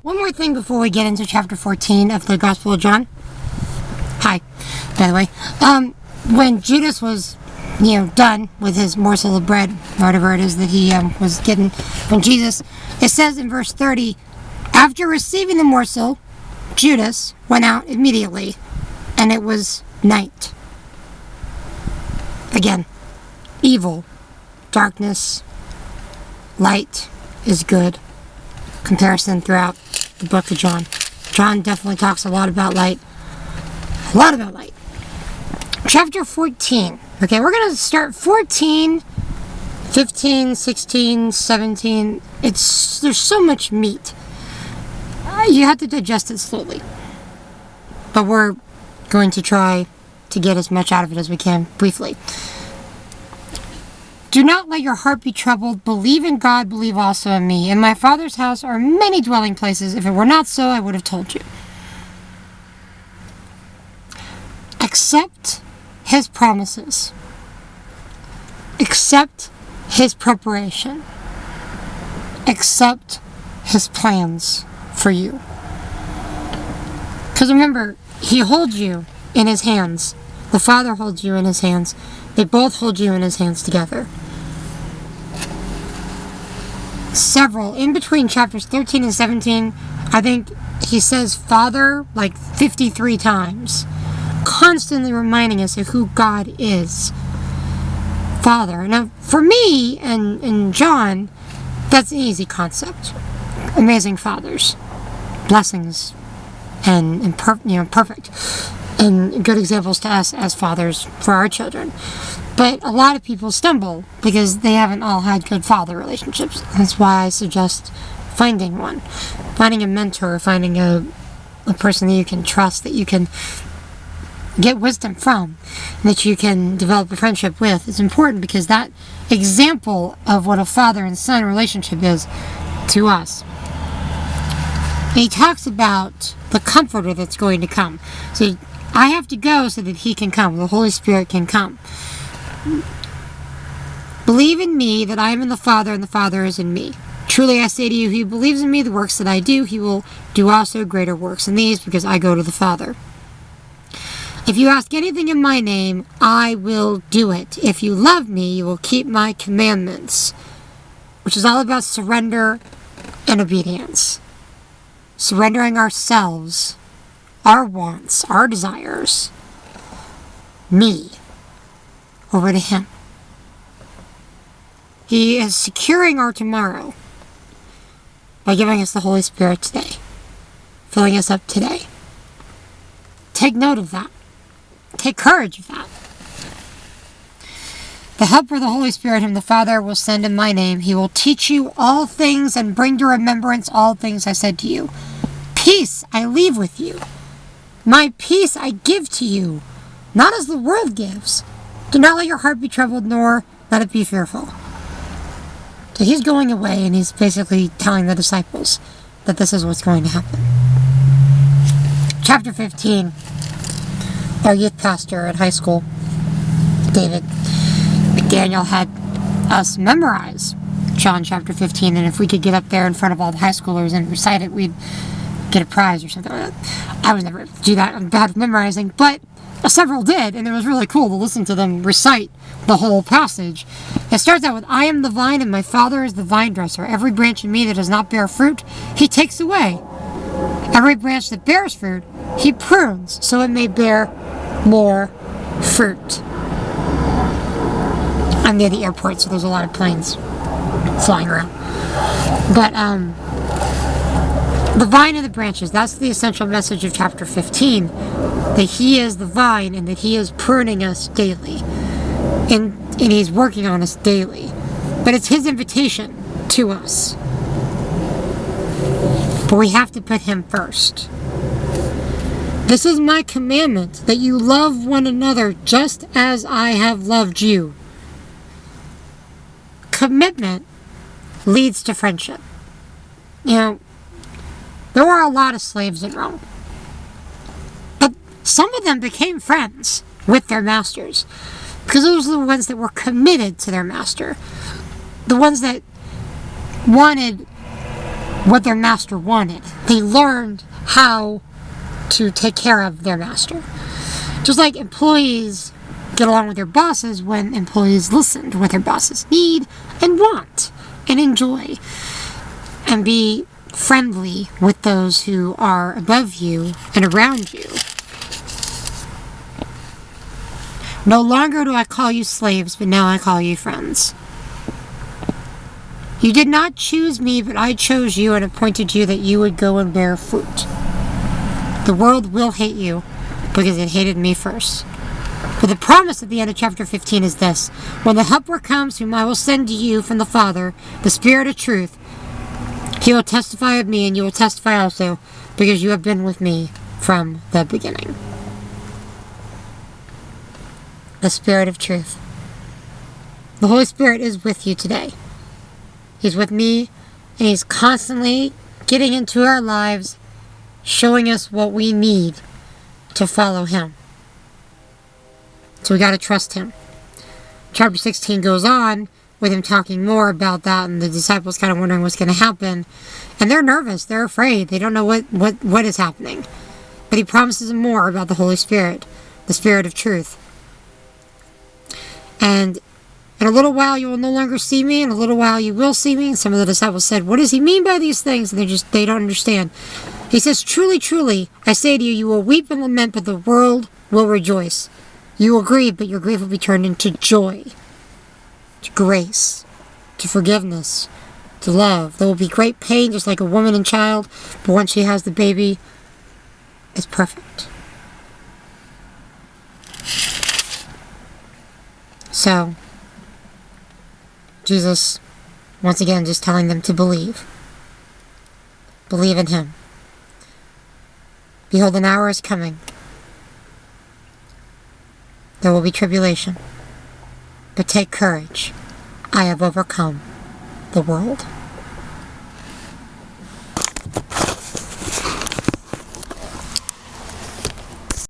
One more thing before we get into chapter 14 of the Gospel of John. Hi, by the way. When Judas was, done with his morsel of bread, or whatever it is that he was getting from Jesus, it says in verse 30, after receiving the morsel, Judas went out immediately, and it was night. Again, evil, darkness, light is good. Comparison throughout the book of John. John definitely talks a lot about light. A lot about light. Chapter 14. Okay, we're going to start 14, 15, 16, 17. There's so much meat. You have to digest it slowly. But we're going to try to get as much out of it as we can, briefly. Do not let your heart be troubled. Believe in God, believe also in me. In my Father's house are many dwelling places. If it were not so, I would have told you. Accept his promises. Accept his preparation. Accept his plans for you. Because remember, he holds you in his hands. The Father holds you in his hands. They both hold you in his hands together. Several, in between chapters 13 and 17, I think he says Father like 53 times, constantly reminding us of who God is. Father. Now, for me and John, that's an easy concept. Amazing fathers. Blessings. And perfect. And good examples to us as fathers for our children. But a lot of people stumble because they haven't all had good father relationships. That's why I suggest finding one. Finding a mentor, finding a person that you can trust, that you can get wisdom from, that you can develop a friendship with. It's important because that example of what a father and son relationship is to us. And he talks about the comforter that's going to come. So I have to go so that he can come. The Holy Spirit can come. Believe in me that I am in the Father and the Father is in me. Truly I say to you, he believes in me, the works that I do, he will do also greater works than these, because I go to the Father. If you ask anything in my name, I will do it. If you love me, you will keep my commandments. Which is all about surrender and obedience. Surrendering ourselves, our wants, our desires, me, over to him. He is securing our tomorrow by giving us the Holy Spirit today, filling us up today. Take note of that. Take courage of that. The Helper, the Holy Spirit, whom the Father will send in my name, he will teach you all things and bring to remembrance all things I said to you. Peace I leave with you. My peace I give to you, not as the world gives. Do not let your heart be troubled, nor let it be fearful. So he's going away, and he's basically telling the disciples that this is what's going to happen. Chapter 15. Our youth pastor at high school, David McDaniel, had us memorize John chapter 15, and if we could get up there in front of all the high schoolers and recite it, we'd get a prize or something like that. I was never able to do that. I'm bad at memorizing, but several did, and it was really cool to listen to them recite the whole passage. It starts out with, I am the vine and my Father is the vine dresser. Every branch in me that does not bear fruit, he takes away. Every branch that bears fruit, he prunes, so it may bear more fruit. I'm near the airport, so there's a lot of planes flying around. But, the vine and the branches, that's the essential message of chapter 15. That he is the vine and that he is pruning us daily. And he's working on us daily. But it's his invitation to us. But we have to put him first. This is my commandment, that you love one another just as I have loved you. Commitment leads to friendship. There were a lot of slaves in Rome. But some of them became friends with their masters. Because those were the ones that were committed to their master. The ones that wanted what their master wanted. They learned how to take care of their master. Just like employees get along with their bosses when employees listen to what their bosses need and want and enjoy, and be friendly with those who are above you and around you. No longer do I call you slaves, but now I call you friends. You did not choose me, but I chose you and appointed you that you would go and bear fruit. The world will hate you because it hated me first. But the promise at the end of chapter 15 is this: when the Helper comes, whom I will send to you from the Father, the Spirit of truth, he will testify of me, and you will testify also, because you have been with me from the beginning. The Spirit of truth. The Holy Spirit is with you today. He's with me, and he's constantly getting into our lives, showing us what we need to follow him. So we got to trust him. Chapter 16 goes on with him talking more about that, and the disciples kind of wondering what's going to happen. And they're nervous. They're afraid. They don't know what is happening. But he promises them more about the Holy Spirit, the Spirit of truth. And in a little while you will no longer see me, in a little while you will see me. And some of the disciples said, what does he mean by these things? And they don't understand. He says, truly, truly, I say to you, you will weep and lament, but the world will rejoice. You will grieve, but your grief will be turned into joy, to grace, to forgiveness, to love. There will be great pain, just like a woman and child, but once she has the baby, it's perfect. So, Jesus, once again, just telling them to believe. Believe in him. Behold, an hour is coming. There will be tribulation. But take courage. I have overcome the world.